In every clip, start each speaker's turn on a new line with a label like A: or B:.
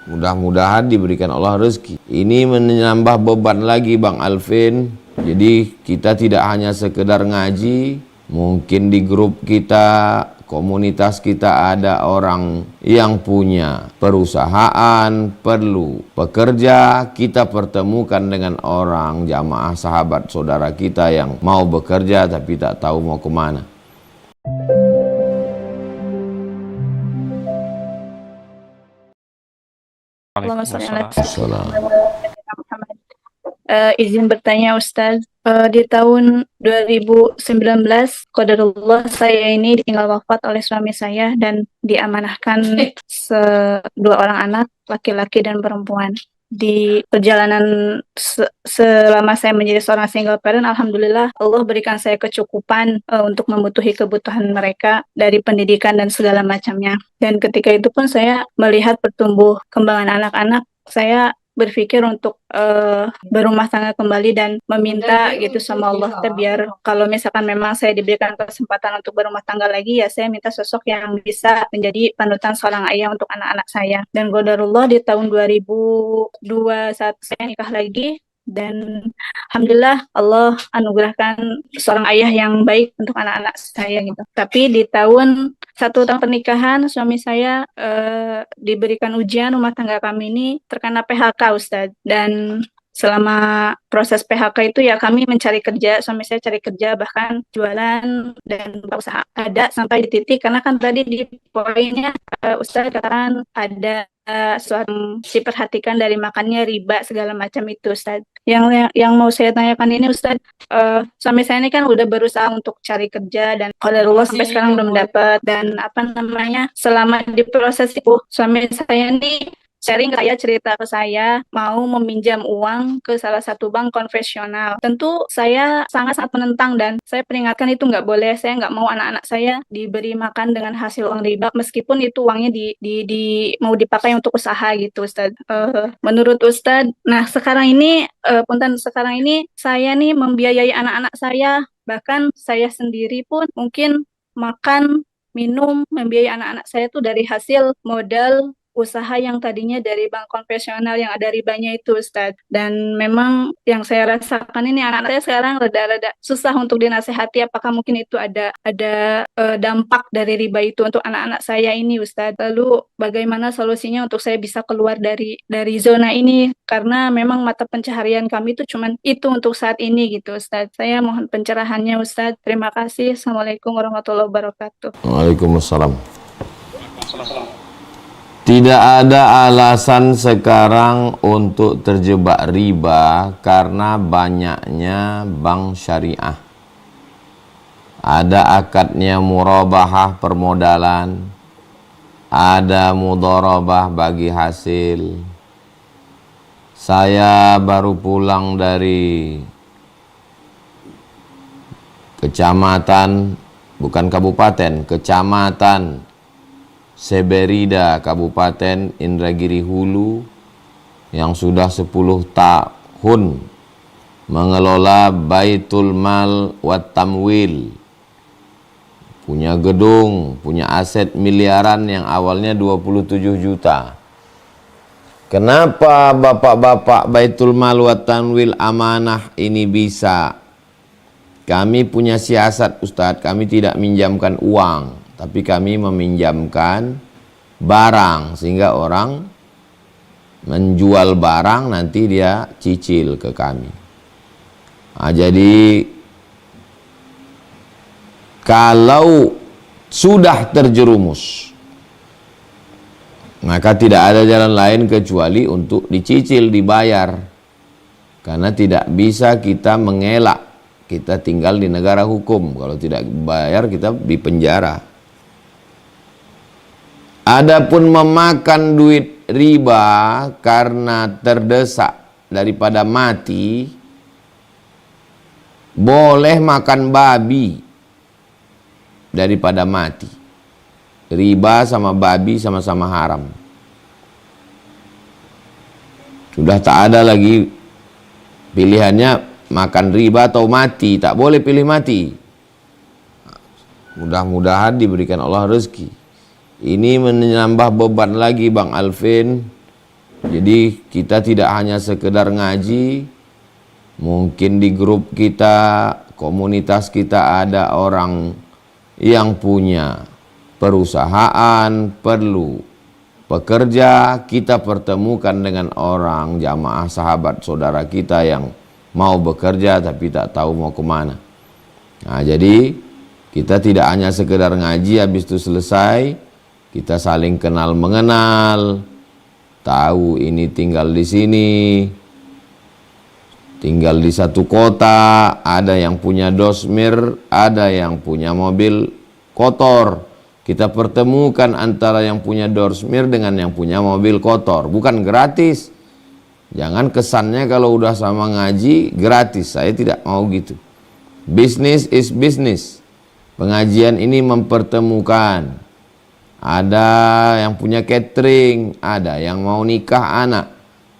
A: Mudah-mudahan diberikan Allah rezeki. Ini menambah beban lagi Bang Alvin. Jadi kita tidak hanya sekedar ngaji. Mungkin di grup kita, komunitas kita ada orang yang punya perusahaan, perlu pekerja. Kita pertemukan dengan orang jamaah sahabat saudara kita yang mau bekerja tapi tak tahu mau kemana.
B: Izin bertanya Ustadz, di tahun 2019 qadarullah saya ini ditinggal wafat oleh suami saya dan diamanahkan dua orang anak, laki-laki dan perempuan. Di perjalanan selama saya menjadi seorang single parent, alhamdulillah Allah berikan saya kecukupan untuk memenuhi kebutuhan mereka dari pendidikan dan segala macamnya. Dan ketika itu pun saya melihat pertumbuh kembangan anak-anak, saya berpikir untuk berumah tangga kembali dan meminta gitu sama Allah biar kalau misalkan memang saya diberikan kesempatan untuk berumah tangga lagi, ya saya minta sosok yang bisa menjadi panutan seorang ayah untuk anak-anak saya. Dan qadarullah di tahun 2021 saya nikah lagi dan alhamdulillah Allah anugerahkan seorang ayah yang baik untuk anak-anak saya gitu. Tapi di tahun 1 tahun pernikahan suami saya diberikan ujian, rumah tangga kami ini terkena PHK Ustadz. Dan selama proses PHK itu ya kami mencari kerja, suami saya cari kerja bahkan jualan dan usaha ada sampai di titik, karena kan tadi di poinnya Ustadz katakan ada suatu diperhatikan dari makannya, riba segala macam itu Ustadz. Yang mau saya tanyakan ini Ustadz, suami saya ini kan udah berusaha untuk cari kerja dan qadarullah sampai sekarang belum dapat. Dan selama di proses itu suami saya ini sharing ke saya, cerita ke saya mau meminjam uang ke salah satu bank konvensional. Tentu saya sangat-sangat menentang dan saya peringatkan itu nggak boleh. Saya nggak mau anak-anak saya diberi makan dengan hasil uang riba meskipun itu uangnya mau dipakai untuk usaha gitu Ustadz. Menurut Ustadz, nah sekarang ini sekarang ini saya nih membiayai anak-anak saya, bahkan saya sendiri pun mungkin makan, minum, membiayai anak-anak saya tuh dari hasil modal usaha yang tadinya dari bank konvensional yang ada ribanya itu Ustadz. Dan memang yang saya rasakan ini anak-anak saya sekarang rada-rada susah untuk dinasehati, apakah mungkin itu ada dampak dari riba itu untuk anak-anak saya ini Ustadz. Lalu bagaimana solusinya untuk saya bisa keluar dari zona ini, karena memang mata pencaharian kami itu cuman itu untuk saat ini gitu Ustadz. Saya mohon pencerahannya Ustadz. Terima kasih. Assalamualaikum warahmatullahi wabarakatuh.
A: Waalaikumsalam. Tidak ada alasan sekarang untuk terjebak riba karena banyaknya bank syariah. Ada akadnya murabahah permodalan, ada mudharabah bagi hasil. Saya baru pulang dari kecamatan, bukan kabupaten, kecamatan Seberida, Kabupaten Indragiri Hulu, yang sudah 10 tahun mengelola Baitul Mal wat Tamwil. Punya gedung, punya aset miliaran yang awalnya 27 juta. Kenapa bapak-bapak Baitul Mal wat Tamwil amanah ini bisa? Kami punya siasat Ustadz, kami tidak minjamkan uang, tapi kami meminjamkan barang sehingga orang menjual barang nanti dia cicil ke kami. Nah, jadi kalau sudah terjerumus maka tidak ada jalan lain kecuali untuk dicicil, dibayar, karena tidak bisa kita mengelak. Kita tinggal di negara hukum, kalau tidak bayar kita di penjara. Adapun memakan duit riba karena terdesak daripada mati, boleh makan babi daripada mati. Riba sama babi sama-sama haram. Sudah tak ada lagi pilihannya makan riba atau mati, tak boleh pilih mati. Mudah-mudahan diberikan Allah rezeki. Ini menambah beban lagi Bang Alvin. Jadi kita tidak hanya sekedar ngaji, mungkin di grup kita, komunitas kita ada orang yang punya perusahaan, perlu pekerja, kita pertemukan dengan orang, jamaah sahabat saudara kita yang mau bekerja tapi tak tahu mau kemana. Nah, jadi kita tidak hanya sekedar ngaji, habis itu selesai, kita saling kenal mengenal, tahu ini tinggal di sini, tinggal di satu kota, ada yang punya dosmir, ada yang punya mobil kotor. Kita pertemukan antara yang punya dosmir dengan yang punya mobil kotor, bukan gratis. Jangan kesannya kalau udah sama ngaji gratis, saya tidak mau gitu. Business is business. Pengajian ini mempertemukan. Ada yang punya catering, ada yang mau nikah anak.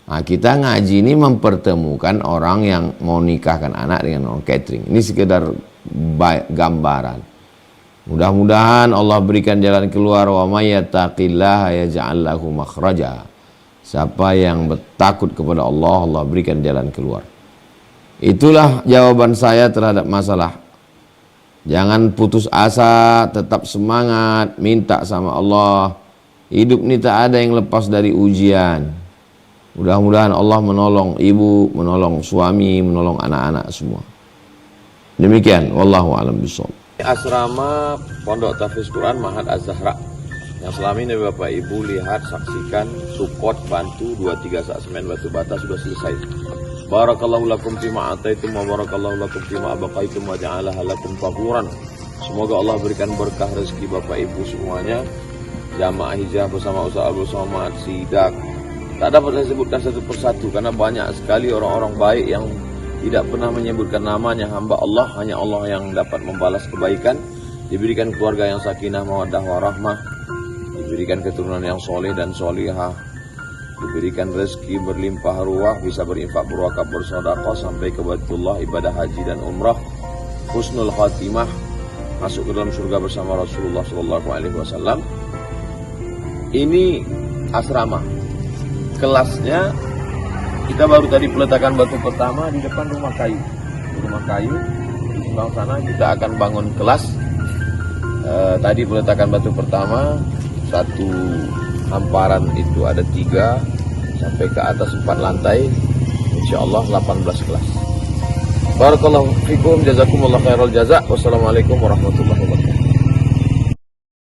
A: Nah, kita ngaji ini mempertemukan orang yang mau nikahkan anak dengan orang catering. Ini sekedar gambaran. Mudah-mudahan Allah berikan jalan keluar. Wa may yattaqillaha yaj'al lahu makhraja. Siapa yang bertakut kepada Allah, Allah berikan jalan keluar. Itulah jawaban saya terhadap masalah. Jangan putus asa, tetap semangat, minta sama Allah. Hidup ini tak ada yang lepas dari ujian. Mudah-mudahan Allah menolong ibu, menolong suami, menolong anak-anak semua. Demikian, wallahu a'lam bishawab. Asrama Pondok Tahfiz Quran Mahat Az-Zahra yang selama ini Bapak Ibu lihat, saksikan, support, bantu 2-3 sak semen batu bata sudah selesai. Barakallahu lakum fima ataitum wa barakallahu lakum fima abaqaitum wa ja'alaha lakum tahuran. Semoga Allah berikan berkah rezeki Bapak Ibu semuanya. Jamaah hijrah bersama Ustaz Abdul Somad, Sidak. Tak dapat saya sebutkan satu persatu karena banyak sekali orang-orang baik yang tidak pernah menyebutkan namanya. Hamba Allah, hanya Allah yang dapat membalas kebaikan. Diberikan keluarga yang sakinah, mawaddah, warahmah. Diberikan keturunan yang soleh dan solihah. Diberikan rezeki berlimpah ruah, bisa berinfak, berwakaf, bersedekah sampai ke Baitullah, ibadah haji dan umrah. Husnul khatimah, masuk ke dalam surga bersama Rasulullah SAW. Ini asrama. Kelasnya kita baru tadi peletakan batu pertama di depan rumah kayu. Rumah kayu di sebelah sana kita akan bangun kelas. Tadi peletakan batu pertama, satu hamparan itu ada 3 sampai ke atas 4 lantai, insyaallah 18 kelas. Barakallahu fikum, jazakumullah khairal jazak. Wassalamualaikum warahmatullahi wabarakatuh.